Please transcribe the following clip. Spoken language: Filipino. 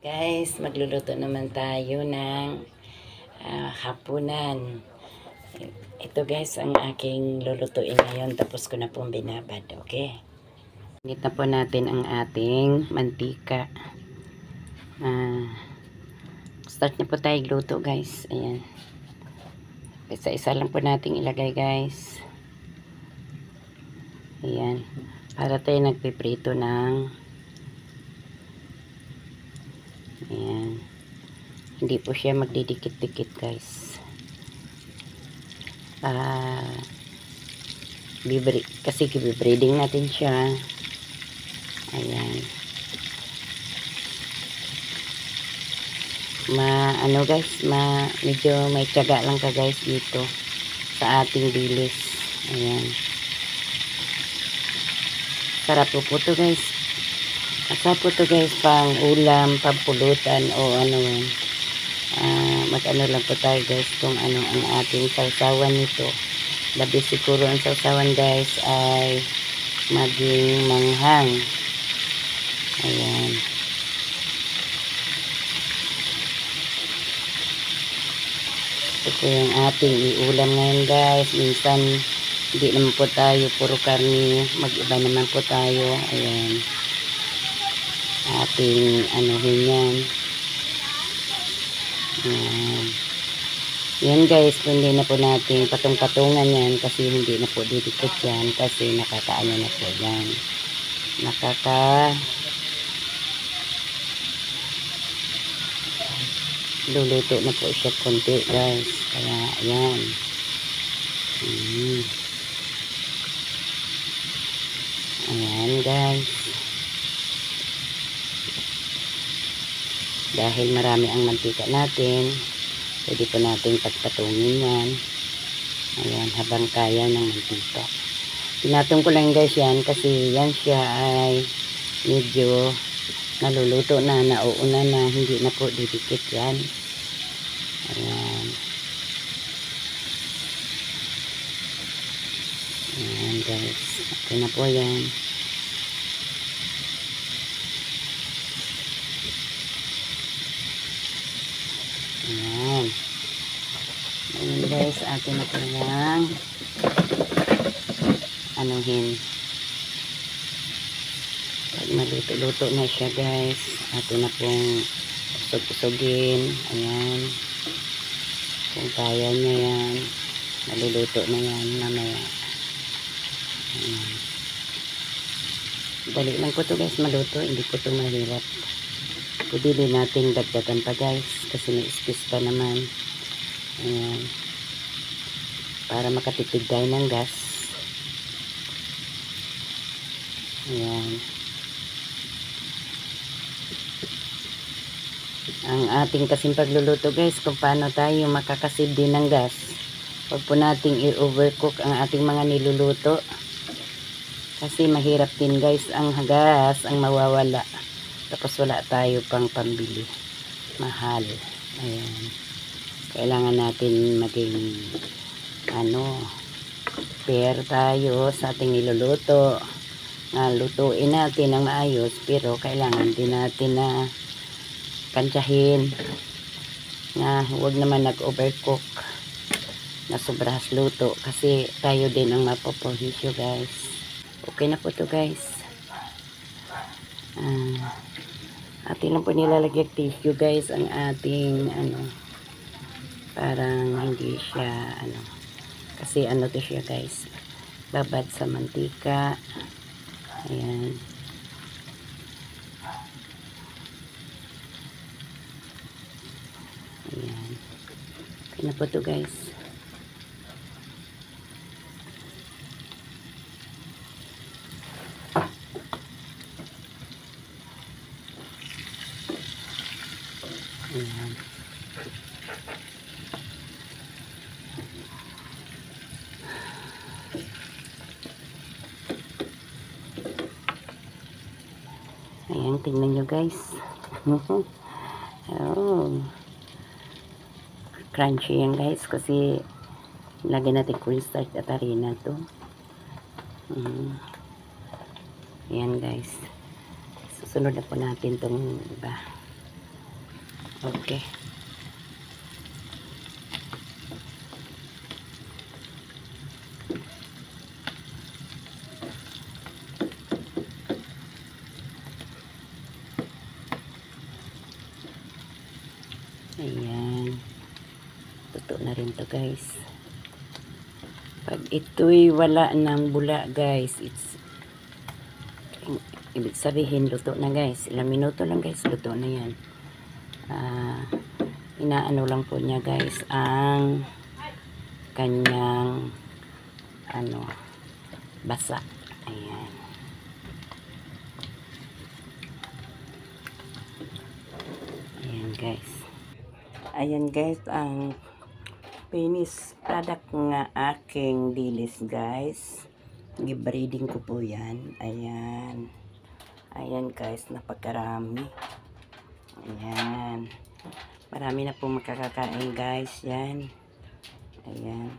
Guys, magluluto naman tayo ng hapunan. Ito guys, ang aking lulutuin ngayon. Tapos ko na pong binabad. Okay? Init na po natin ang ating mantika. Start na po tayo luto guys. Ayan. Isa-isa lang po natin ilagay guys. Ayan. Para tayo nagpiprito ng ayan. Hindi po siya magdidikit-dikit guys. Kasi breeding natin siya. Ayan. Medyo may tiyaga lang ka guys dito sa ating dilis. Ayan. Sarap po to guys. Masarap po to guys, pang ulam, pampulutan o ano man. Mag-ano lang po tayo guys kung ano ang ating sausawan nito. Labi siguro ang sausawan guys ay maging manghang. Ayan. Ito po yung ating iulam ngayon guys. Minsan hindi naman po tayo puro karne, mag-iba naman po tayo. Ayan. Ating anuhin yan. Yan guys, hindi na po natin patong-patungan yan kasi hindi na po didikit yan kasi nakakaano na po yan. Luluto na po siya konti guys. Kaya yan. Ayan guys. Dahil marami ang mantika natin, pwede po natin pagpatungin yan. Ayan, habang kaya ng mantika. Pinatong ko lang guys yan kasi yan siya ay medyo naluluto na, nauuna na, hindi na po didikit yan. Ayan. Ayan guys, okay na po yan. Ayan. Ayan guys, atin na po yung anuhin. Pag maluto-luto na siya guys, atin na pong usog-usogin. Ayan. Kung kaya niya yan, maluluto na yan mamaya. Ayan. Dali lang po to guys maluto, hindi po to mahirap. Pwede din natin dagdagan pa guys kasi may space pa naman. Ayan. Para makatipid tayo ng gas. Ayan. Ang ating kasing pagluluto guys, kung paano tayo makakasave din ng gas. Huwag po nating i-overcook ang ating mga niluluto. Kasi mahirap din guys ang gas ang mawawala. Tapos wala tayo pang pambili. Mahal. Ayan. Kailangan natin maging fair tayo sa ating niluluto. Lutuin natin ng maayos pero kailangan din natin na kantsahin na huwag naman nag-overcook na sobrahas luto kasi tayo din ang mapoprohisyo guys. Okay na po to guys. Atin lang po nilalagyan tissue guys ang ating parang hindi siya kasi to siya guys, babad sa mantika. Ayan. Ayan. Okay na po to guys. Ayan. Ayan, tingnan nyo guys. Oh. Crunchy yan guys kasi lagyan natin cornstarch at harina to. Ayan guys. Susunod na po natin itong iba. Okay. Ayan. Tuto na rin to guys. Pag ito'y wala ng bula guys, ibig sabihin luto na guys. Ilang minuto lang guys, luto na yan. Inaano lang po niya guys ang kanyang basa. Ayan. Ayan guys. Ayan guys ang finished product nga aking dilis guys. Gibreeding ko po yan. Ayan. Ayan guys, napakarami. Ayan. Marami na po makakakain guys. Yan. Ayan.